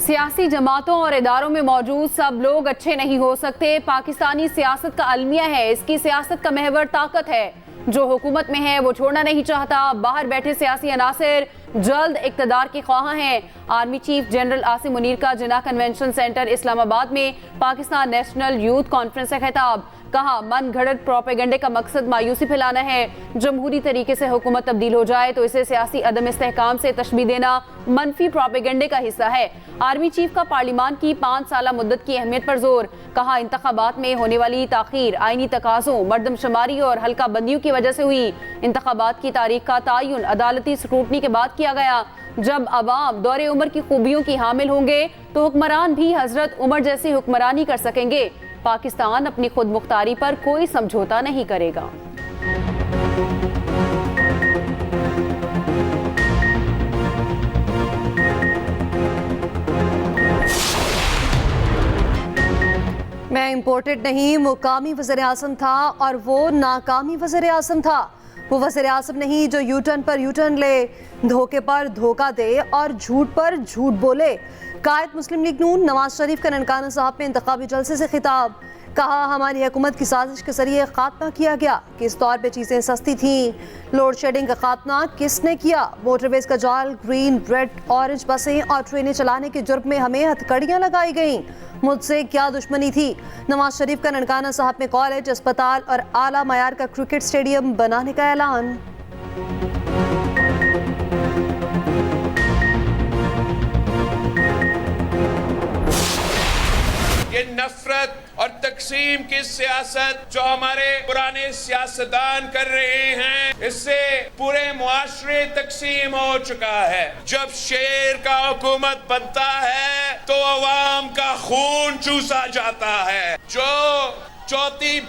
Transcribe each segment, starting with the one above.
सियासी जमातों और इदारों में मौजूद सब लोग अच्छे नहीं हो सकते। पाकिस्तानी सियासत का अलमिया है, इसकी सियासत का महवर ताकत है। जो हुकूमत में है वो छोड़ना नहीं चाहता। बाहर बैठे सियासी अनासिर जल्द इक़्तिदार के ख्वाह हैं। Army chief general Asim Munir का जिन्ना कन्वेंशन सेंटर इस्लामाबाद में पाकिस्तान नेशनल यूथ कॉन्फ्रेंस से खिताब। कहा, मन घड़त प्रोपेगेंडे का मकसद मायूसी फैलाना है। जमहूरी तरीके से हुकूमत तब्दील हो जाए तो इसे सियासी अदम इस्तेहकाम से तशबीह देना मनफी प्रोपेगेंडे का हिस्सा है। आर्मी चीफ का पार्लिमान की 5 साल मुद्दत की अहमियत पर जोर। कहा, इंतखाबात में होने वाली ताखीर आईनी तकाज़ों, मर्दमशुमारी और हल्का बंदियों की वजह से हुई। इंतखाबात की तारीख का तयन अदालती स्क्रूटनी के बाद किया गया। जब अवाम दौरे उम्र की खूबियों की हामिल होंगे तो हुक्मरान भी हजरत उमर जैसी हुक्मरानी कर सकेंगे। पाकिस्तान अपनी खुद मुख्तारी पर कोई समझौता नहीं करेगा। मैं इंपोर्टेड नहीं, मुकामी वज़ीर आज़म था और वो नाकामी वज़ीर आज़म था। वो वज़ीर आज़म नहीं जो यूटर्न पर यूटर्न ले, धोखे पर धोखा दे और झूठ पर झूठ बोले। कायद मुस्लिम लीग नून नवाज शरीफ का ननकाना साहब में इंतखाबी जलसे से खिताब। कहा, हमारी हुकूमत की साजिश के जरिए खात्मा किया गया। किस तौर पे चीज़ें सस्ती थीं? लोड शेडिंग का खात्मा किसने किया? मोटरवेज का जाल, ग्रीन, रेड, ऑरेंज बसें और ट्रेनें चलाने के जुर्म में हमें हथकड़ियाँ लगाई गईं। मुझसे क्या दुश्मनी थी? नवाज शरीफ का ननकाना साहब में कॉलेज, अस्पताल और आला मयार का क्रिकेट स्टेडियम बनाने का ऐलान। ये नफरत और तकसीम की सियासत जो हमारे पुराने सियासतदान कर रहे हैं, इससे पूरे मुआशरे तकसीम हो चुका है। जब शेर का हुकूमत बनता है तो अवाम का खून चूसा जाता है। जो चौथी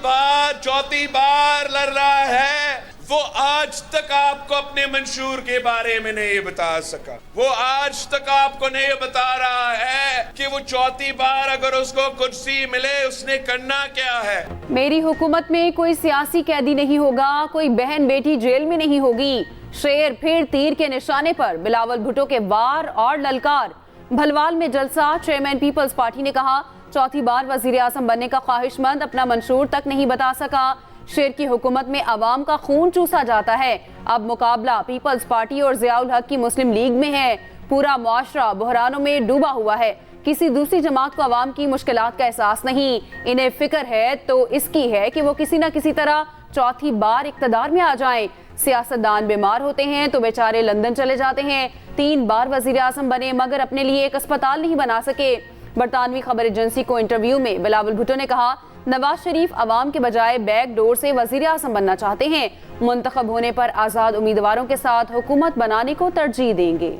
बार लड़ रहा है वो आज तक आपको अपने मंशूर के बारे में नहीं बता सका। वो आज तक आपको नहीं बता रहा है कि वो चौथी बार अगर उसको कुर्सी मिले उसने करना क्या है। मेरी हुकूमत में कोई सियासी कैदी नहीं होगा, कोई बहन बेटी जेल में नहीं होगी। शेर फिर तीर के निशाने पर, बिलावल भुट्टो के वार और ललकार। भलवाल में जलसा, चेयरमैन पीपल्स पार्टी ने कहा, चौथी बार वजीर आज़म बनने का ख्वाहिशमंद अपना मंशूर तक नहीं बता सका। शेर की हुकूमत में अवाम का खून चूसा जाता है। अब मुकाबला पीपल्स पार्टी और ज़ियाउल हक की मुस्लिम लीग में है। पूरा मुआशरा बहरानों में डूबा हुआ है। किसी दूसरी जमात को अवाम की मुश्किलात का एहसास नहीं। इन्हें फिक्र है तो इसकी है कि वो किसी न किसी तरह चौथी बार इक़्तिदार में आ जाएं। सियासतदान बीमार होते हैं तो बेचारे लंदन चले जाते हैं। 3 बार वजीर आज़म बने मगर अपने लिए एक अस्पताल नहीं बना सके। बरतानवी खबर एजेंसी को इंटरव्यू में बिलावल भुट्टो ने कहा, नवाज शरीफ अवाम के बजाय बैक डोर से वजीर आज़म बनना चाहते हैं। मुंतखब होने पर आज़ाद उम्मीदवारों के साथ हुकूमत बनाने को तरजीह देंगे।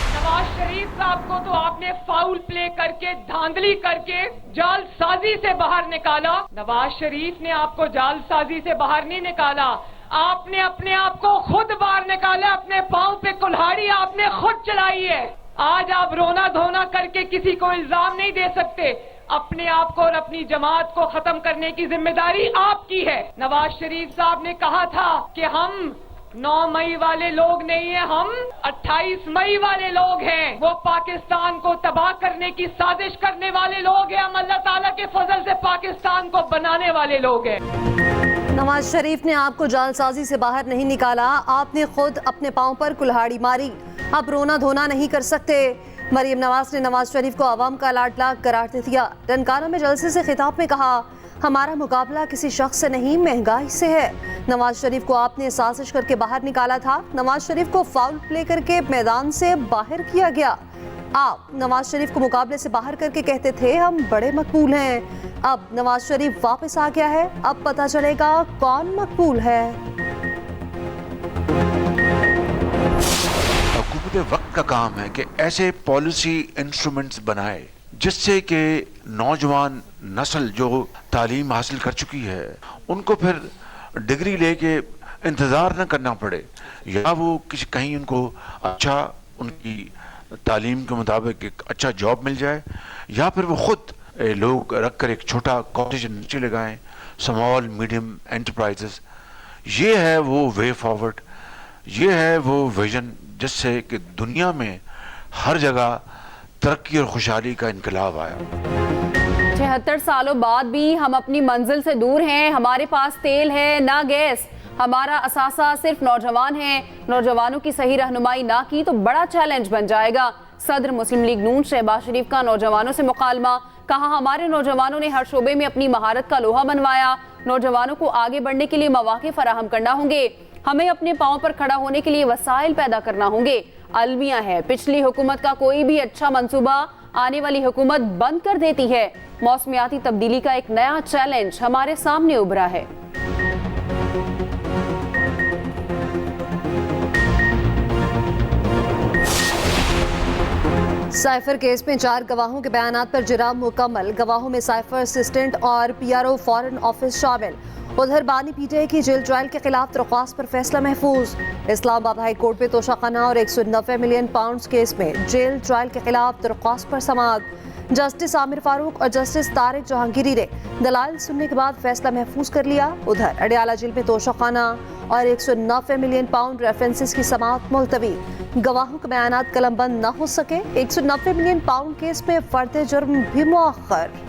नवाज शरीफ साहब को तो आपने फाउल प्ले करके, धांधली करके, जालसाजी से बाहर निकाला। नवाज शरीफ ने आपको जालसाजी से बाहर नहीं निकाला, आपने अपने आप को खुद बाहर निकाला। अपने पांव पे कुल्हाड़ी आपने खुद चलाई है। आज आप रोना धोना करके किसी को इल्जाम नहीं दे सकते। अपने आप को और अपनी जमात को खत्म करने की जिम्मेदारी आपकी है। नवाज शरीफ साहब ने कहा था कि हम 9 मई वाले लोग नहीं हैं, हम 28 मई वाले लोग हैं। वो पाकिस्तान को तबाह करने की साजिश करने वाले लोग हैं। हम अल्लाह ताला के फजल से पाकिस्तान को बनाने वाले लोग हैं। नवाज शरीफ ने आपको जालसाजी से बाहर नहीं निकाला, आपने खुद अपने पांव पर कुल्हाड़ी मारी। अब रोना धोना नहीं कर सकते। मरीम नवाज ने नवाज शरीफ को आवाम का लाडला करार दे दिया। ननकाना में जलसे से खिताब में कहा, हमारा मुकाबला किसी शख्स से नहीं, महंगाई से है। नवाज शरीफ को आपने साजिश करके बाहर निकाला था। नवाज शरीफ को फाउल प्ले करके मैदान से बाहर किया गया। आप नवाज शरीफ को मुकाबले से बाहर करके कहते थे हम बड़े मकबूल हैं। अब नवाज शरीफ वापस आ गया है, अब पता चलेगा कौन मकबूल है। हुकूमत वक्त का काम है कि ऐसे पॉलिसी इंस्ट्रूमेंट्स बनाए जिससे कि नौजवान नस्ल जो तालीम हासिल कर चुकी है उनको फिर डिग्री लेके इंतज़ार न करना पड़े, या वो किसी कहीं उनको अच्छा उनकी तालीम के मुताबिक एक अच्छा जॉब मिल जाए, या फिर वो खुद लोग रख कर एक छोटा कॉटेज नीचे लगाएं, स्मॉल मीडियम एंटरप्राइजेस। ये है वो वे फॉरवर्ड ये है वो विजन जिससे कि दुनिया में हर जगह तरक्की और खुशहाली का इनकलाब आया। 76 सालों बाद भी हम अपनी मंजिल से दूर हैं। हमारे पास तेल है ना गैस। हमारा असासा सिर्फ नौजवान है। नौजवानों की सही रहनुमाई ना की तो बड़ा चैलेंज बन जाएगा। सदर मुस्लिम लीग नून शहबाज शरीफ का नौजवानों से मुकालमा। कहा, हमारे नौजवानों ने हर शोबे में अपनी महारत का लोहा मनवाया। नौजवानों को आगे बढ़ने के लिए मौके फराहम करना होंगे। हमें अपने पांव पर खड़ा होने के लिए वसाइल पैदा करना होंगे। अलमिया है, पिछली हुकूमत का कोई भी अच्छा मंसूबा आने वाली हुकूमत बंद कर देती है। मौसमियाती तब्दीली का एक नया चैलेंज हमारे सामने उभरा है। साइफर केस में 4 गवाहों के बयानात पर जिराब मुकम्मल। गवाहों में साइफर असिस्टेंट और PRO फॉरेन ऑफिस शामिल। उधर बानी पीटीआई की जेल ट्रायल के खिलाफ दरख्वास्त पर फैसला महफूज। इस्लामाबाद हाई कोर्ट में तोशाखाना और 190 मिलियन पाउंड केस में जेल ट्रायल के खिलाफ दरख्वास्त पर समाअत। जस्टिस आमिर फारूक और जस्टिस तारिक जहांगीरी ने दलाल सुनने के बाद फैसला महफूज कर लिया। उधर अडियाला जेल में तोशाखाना और 190 मिलियन पाउंड रेफरेंसेस की समाअत मुलतवी। गवाहों के बयानात कलमबंद न हो सके। 190 मिलियन पाउंड केस में फर्द जुर्म भी मुअख्खर।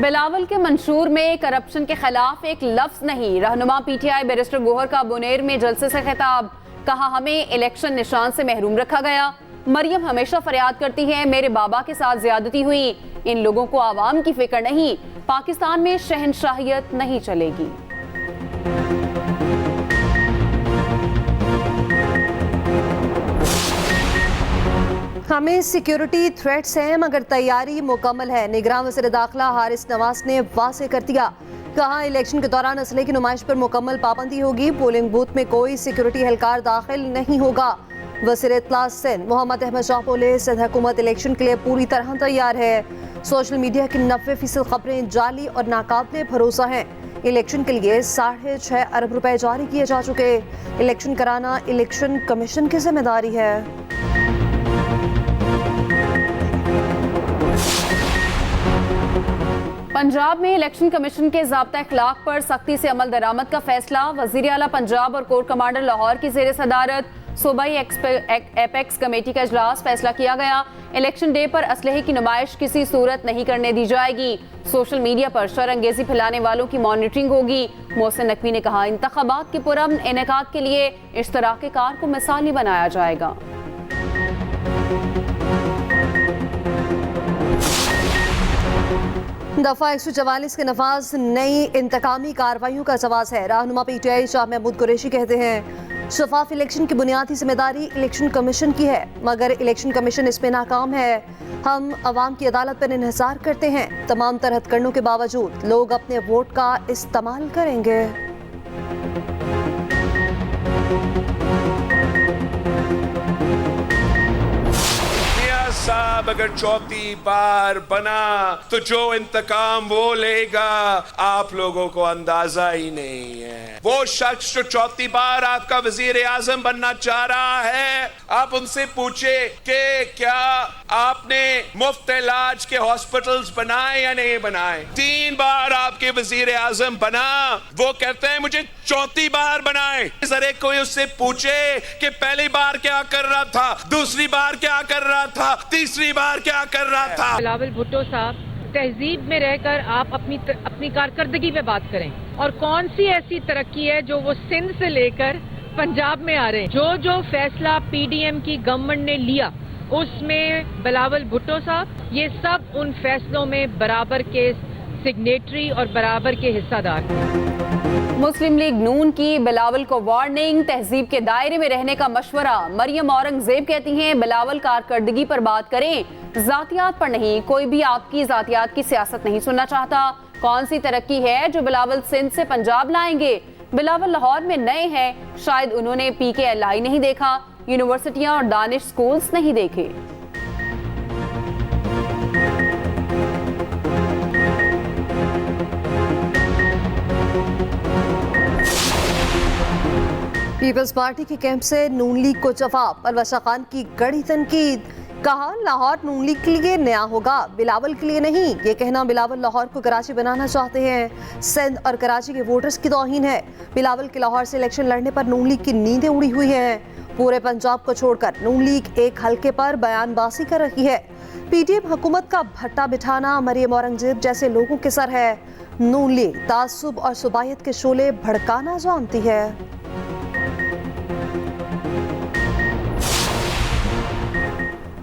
बिलावल के मंशूर में करप्शन के खिलाफ एक लफ्ज नहीं। रहनुमा PTI बैरिस्टर गोहर का बुनेर में जलसे से खिताब। कहा, हमें इलेक्शन निशान से महरूम रखा गया। मरियम हमेशा फरियाद करती है, मेरे बाबा के साथ ज्यादती हुई। इन लोगों को आवाम की फिक्र नहीं। पाकिस्तान में शहनशाहियत नहीं चलेगी। हमें सिक्योरिटी थ्रेट्स हैं मगर तैयारी मुकम्मल है। निगरान वज़ीर दाखिला हारिस नवाज ने वाज़ेह कर दिया। कहा, इलेक्शन के दौरान असले की नुमाइश पर मुकम्मल पाबंदी होगी। पोलिंग बूथ में कोई सिक्योरिटी एहलकार दाखिल नहीं होगा। वज़ीर इत्तला सिंध मोहम्मद अहमद शाह बोले, सिंध हुकूमत इलेक्शन के लिए पूरी तरह तैयार है। सोशल मीडिया की 90% खबरें जाली और नाकाबिले भरोसा हैं। इलेक्शन के लिए 6.5 अरब रुपए जारी किए जा चुके। इलेक्शन कराना इलेक्शन कमीशन की जिम्मेदारी है। पंजाब में इलेक्शन कमीशन के ज़ाब्ता अखलाक पर सख्ती से अमल दरामद का फैसला। वज़ीर आला पंजाब और कोर कमांडर लाहौर की ज़ेर सदारत सूबाई एपेक्स कमेटी का इजलास। फैसला किया गया, इलेक्शन डे पर असलहे की नुमाइश किसी सूरत नहीं करने दी जाएगी। सोशल मीडिया पर शरअंगेजी फैलाने वालों की मॉनिटरिंग होगी। मोहसिन नकवी ने कहा, इंतखाबात के पुरअमन इनेकाद के लिए इश्तराक कार को मिसाली बनाया जाएगा। दफा 144 के नफाज नई इंतकामी कार्रवाइयों का जवाब है। रहनुमा PTI शाह महमूद कुरैशी कहते हैं, शफाफ इलेक्शन की बुनियादी जिम्मेदारी इलेक्शन कमीशन की है मगर इलेक्शन कमीशन इसमें नाकाम है। हम अवाम की अदालत पर इन्हिसार करते हैं। तमाम तरह हथकंडों के बावजूद लोग अपने वोट का इस्तेमाल करेंगे। साहब अगर चौथी बार बना तो जो इंतकाम वो लेगा आप लोगों को अंदाजा ही नहीं है। वो शख्स जो चौथी बार आपका वजीर आजम बनना चाह रहा है, आप उनसे पूछे कि क्या आपने मुफ्त इलाज के हॉस्पिटल्स बनाए या नहीं बनाए। 3 बार आपके वजीर आजम बना, वो कहते हैं मुझे चौथी बार बनाए। जरा कोई उससे पूछे कि पहली बार क्या कर रहा था, दूसरी बार क्या कर रहा था, तीसरी बार क्या कर रहा था। बिलावल भुट्टो साहब, तहजीब में रहकर आप अपनी कारकर्दगी पे बात करें और कौन सी ऐसी तरक्की है जो वो सिंध से लेकर पंजाब में आ रहे हैं। जो फैसला PDM की गवर्नमेंट ने लिया उसमें बिलावल भुट्टो साहब ये सब उन फैसलों में बराबर के सिग्नेटरी और बराबर के हिस्सादार। मुस्लिम लीग नून की बिलावल को वार्निंग, तहजीब के दायरे में रहने का मशवरा। मरियम औरंगजेब कहती हैं, बिलावल कारकर्दगी पर बात करें, जातियात पर नहीं। कोई भी आपकी जातियात की सियासत नहीं सुनना चाहता। कौन सी तरक्की है जो बिलावल सिंध से पंजाब लाएंगे। बिलावल लाहौर में नए हैं, शायद उन्होंने PKLI नहीं देखा, यूनिवर्सिटियां और दानिश स्कूल्स नहीं देखे। पीपल्स पार्टी के कैंप से नून लीग को जवाब। अलवशा खान की कड़ी तनकीद। कहा लाहौर नून लीग के लिए नया होगा, बिलावल के लिए नहीं। ये कहना बिलावल लाहौर को कराची बनाना चाहते हैं। सिंध और कराची के वोटर्स की तौहीन है। बिलावल के लाहौर से इलेक्शन लड़ने पर नून लीग की नींदें उड़ी हुई हैं। पूरे पंजाब को छोड़कर नून लीग एक हलके पर बयानबाजी कर रही है। पीटीएम हुकूमत का भट्टा बिठाना मरियम औरंगजेब जैसे लोगों के सर है। नून लीग तासुब और सुबायत के शोले भड़काना जानती है।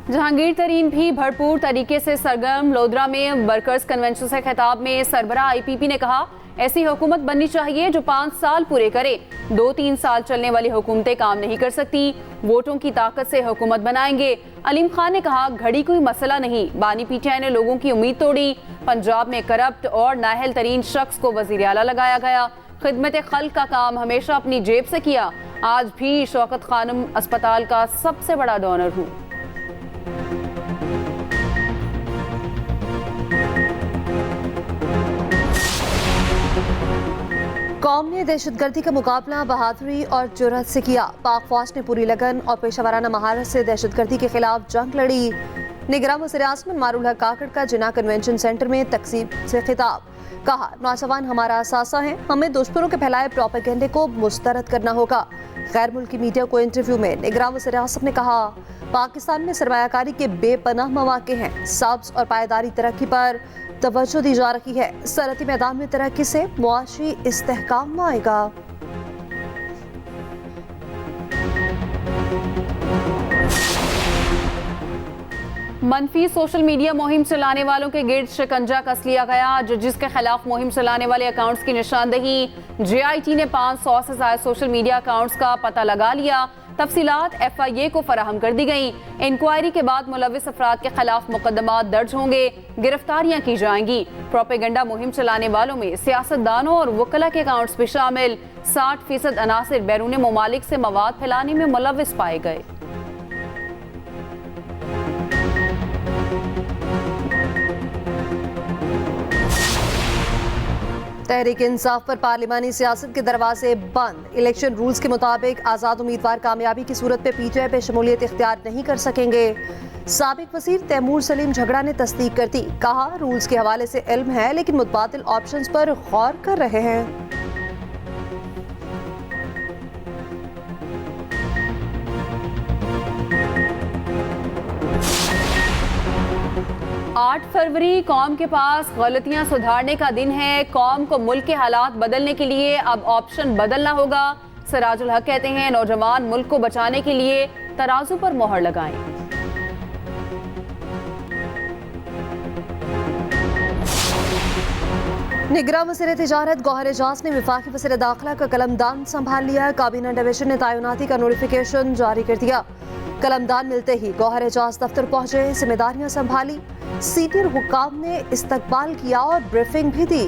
जहांगीर तरीन भी भरपूर तरीके से सरगर्म। लोधरा में वर्कर्स कन्वेंशन से खिताब में सरबराह आईपीपी ने कहा, ऐसी हुकूमत बननी चाहिए जो 5 साल पूरे करे। 2-3 साल चलने वाली हुकूमतें काम नहीं कर सकती। वोटों की ताकत से हुकूमत बनाएंगे। अलीम खान ने कहा, घड़ी कोई मसला नहीं। बानी पीटीआई ने लोगों की उम्मीद तोड़ी। पंजाब में करप्ट और नाअहल तरीन शख्स को वजीर आला लगाया गया। खिदमत खल्क का काम हमेशा अपनी जेब से किया। आज भी शौकत खानम अस्पताल का सबसे बड़ा डोनर हूँ। कौम ने दहशतगर्दी का मुकाबला बहादुरी और जुर्रत से किया। पाक फौज ने पूरी लगन और पेशावराना महारत से दहशतगर्दी के खिलाफ जंग लड़ी। निगरान वज़ीर-ए-आज़म मारूल हक काकड़ का जिन्ना कन्वेंशन सेंटर में तकसीम से खिताब। कहा, नौजवान हमारा असासा है, हमें दुश्मनों के फैलाए प्रोपेगेंडे को मुस्तरद करना होगा। गैर मुल्की मीडिया को इंटरव्यू में निगरान वज़ीर-ए-आज़म ने कहा, पाकिस्तान में सरमायाकारी के बेपनाह मौके हैं। सब्ज़ और पायदारी तरक्की पर तवज्जो दी जा रही है। सनअती मैदान में तरक्की से मुआशी इस्तेहकाम आएगा। मनफी सोशल मीडिया मुहिम चलाने वालों के गिर्द शिकंजा कस लिया गया। जिसके खिलाफ मुहिम चलाने वाले अकाउंट्स की निशानदही। JIT ने 500 से ज्यादा सोशल मीडिया अकाउंट्स का पता लगा लिया। तफसीलात FIA को फराहम कर दी गई। इंक्वायरी के बाद मुलविस अफराद के खिलाफ मुकदमा दर्ज होंगे। गिरफ्तारियां की जाएंगी। प्रोपेगेंडा मुहिम चलाने वालों में सियासतदानों और वकला के अकाउंट्स भी शामिल। 60% अनासिर बैरून ममालिक से मवाद फैलाने में मुलविस पाए गए। तहरीक इंसाफ पर पार्लिमानी सियासत के दरवाजे बंद। इलेक्शन रूल्स के मुताबिक आज़ाद उम्मीदवार कामयाबी की सूरत में PTI पे शमूलियत इख्तियार नहीं कर सकेंगे। साबिक वज़ीर तैमूर सलीम झगड़ा ने तस्दीक कर दी। कहा, रूल्स के हवाले से इल्म है लेकिन मुतबादिल ऑप्शंस पर गौर कर रहे हैं। 8 फरवरी कौम के पास गलतियां सुधारने का दिन है। कौम को मुल्क के हालात बदलने के लिए अब ऑप्शन बदलना होगा। सिराजुल हक कहते हैं, नौजवान मुल्क को बचाने के लिए तराजू पर मोहर लगाएं। निगरान वज़ीर तिजारत गौहर एजाज ने वफाकी वज़ीर दाखिला का कलमदान संभाल लिया। काबीना डिवीजन ने तैनाती का नोटिफिकेशन जारी कर दिया। कलमदान मिलते ही गौहर एजाज दफ्तर पहुंचे, जिम्मेदारियां संभाली। सीनियर हुक्काम ने इस्तकबाल किया और ब्रीफिंग भी दी।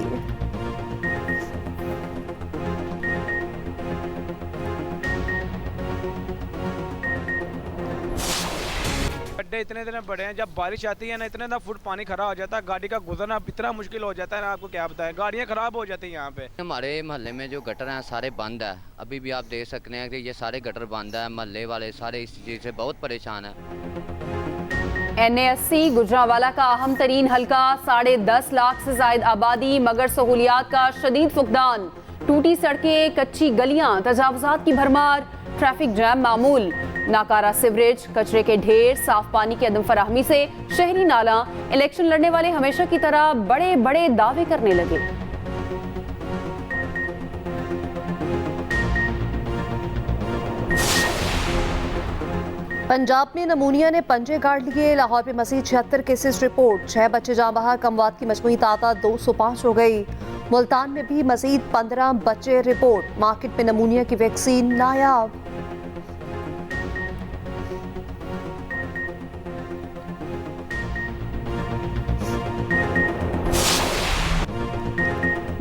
गड्ढे इतने इतने बड़े हैं, जब बारिश आती है ना इतने फुट पानी खड़ा हो जाता है। गाड़ी का गुजरना इतना मुश्किल हो जाता है ना, आपको क्या बताएं। गाड़ियाँ खराब हो जाती हैं यहाँ पे। हमारे मोहल्ले में जो गटर हैं सारे बंद है। अभी भी आप देख सकते हैं कि ये सारे गटर बंद है। मोहल्ले वाले सारे इस चीज़ से बहुत परेशान है। NA80 गुजरांवाला का अहम तरीन हल्का। 10.5 लाख से ज्यादा आबादी मगर सहूलियात का शदीद फुकदान। टूटी सड़कें, कच्ची गलियां, तजावुजात की भरमार, ट्रैफिक जैम मामूल। नाकारा सिवरेज, कचरे के ढेर, साफ पानी की अदम फराहमी से शहरी नाला। इलेक्शन लड़ने वाले हमेशा की तरह बड़े बड़े दावे करने लगे। पंजाब में नमूनिया ने पंजे गाड़ लिए। लाहौर में मजीद 76 केसेस रिपोर्ट। 6 बच्चे जाँ बहक, अमवात की मजमूई तादाद 205 हो गई। मुल्तान में भी मजीद 15 बच्चे रिपोर्ट। मार्केट में नमूनिया की वैक्सीन नायाब।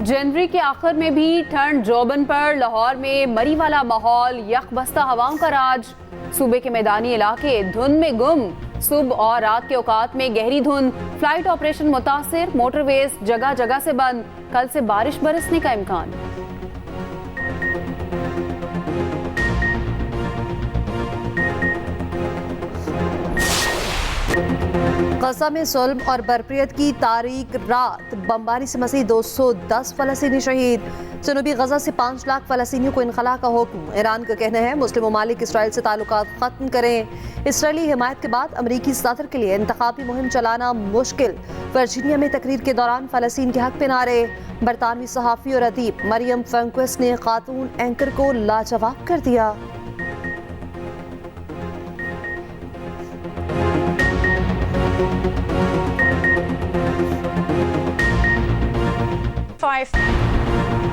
जनवरी के आखिर में भी ठंड जोबन पर। लाहौर में मरी वाला माहौल, यकबस्ता हवाओं का राज। सूबे के मैदानी इलाके धुंध में गुम। सुबह और रात के औकात में गहरी धुंध। फ्लाइट ऑपरेशन मुतासिर। मोटरवेज जगह जगह से बंद। कल से बारिश बरसने का इम्कान। गजा में जुल्म और बरपरियत की तारीख रात, बमबारी से मज़ीद 210 फ़लस्तीनी शहीद। जनूबी गजा से 5 लाख फ़लस्तीनियों को इनखला का हुक्म। ईरान का कहना है मुस्लिम ममालिक इसराइल से ताल्लुकात ख़त्म करें। इसराइली हिमायत के बाद अमरीकी सदर के लिए इंतखाबी मुहिम चलाना मुश्किल। वर्जीनिया में तकरीर के दौरान फ़लस्तीन के हक में नारे। बरतानवी सहाफ़ी और अदीब मरियम फ्रैंक्विस ने खातून एंकर को लाजवाब कर दिया।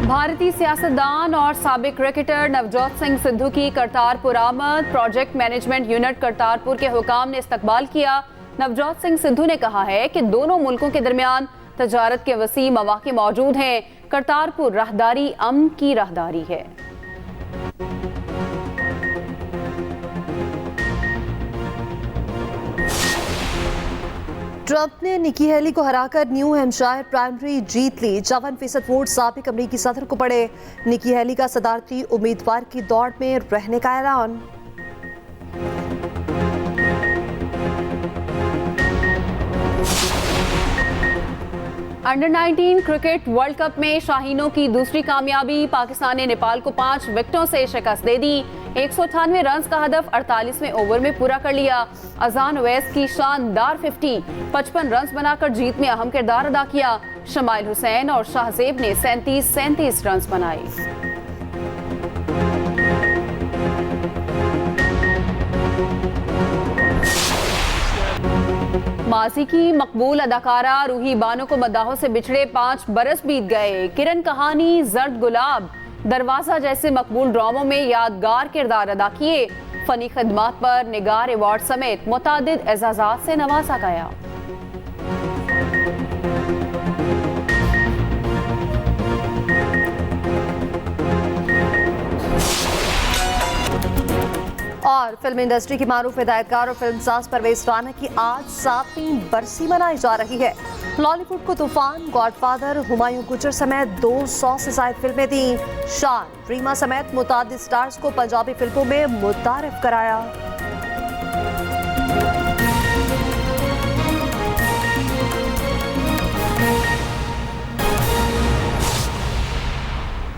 भारतीय सियासतदान और साबिक क्रिकेटर नवजोत सिंह सिद्धू की करतारपुर आमद। प्रोजेक्ट मैनेजमेंट यूनिट करतारपुर के हुकाम ने इस्तकबाल किया। नवजोत सिंह सिद्धू ने कहा है कि दोनों मुल्कों के दरमियान तजारत के वसी मौके मौजूद हैं। करतारपुर राहदारी अमन की राहदारी है। ट्रंप ने निकी हेली को हराकर न्यू हैम्पशायर प्राइमरी जीत ली। 54% वोट साबिक अमरीकी सदर को पड़े। निकी हेली का सदारती उम्मीदवार की दौड़ में रहने का ऐलान। अंडर 19 क्रिकेट वर्ल्ड कप में शाहीनों की दूसरी कामयाबी। पाकिस्तान ने नेपाल को 5 विकेटों से शिकस्त दे दी। 198 रन का हदफ 48वें ओवर में पूरा कर लिया। अजान ओवैस की शानदार 50 55 रन बनाकर जीत में अहम किरदार अदा किया। शमाइल हुसैन और शाहजेब ने 37 रन बनाए। माजी की मकबूल अदाकारा रूही बानो को मद्दाहों से बिछड़े 5 बरस बीत गए। किरण कहानी, जर्द गुलाब, दरवाजा जैसे मकबूल ड्रामों में यादगार किरदार अदा किए। फनी खिदमात पर निगार अवार्ड समेत मुतादिद एजाजात से नवाजा गया। और फिल्म इंडस्ट्री की मारूफ हिदायतकार और फिल्मसाज परवेज राना की आज 7वीं बरसी मनाई जा रही है। बॉलीवुड को तूफान, गॉडफादर, हुमायूं गुजर समेत 200 से ज्यादा फिल्में दी। शान, रीमा समेत मुतादिद स्टार्स को पंजाबी फिल्मों में मुतारिफ कराया।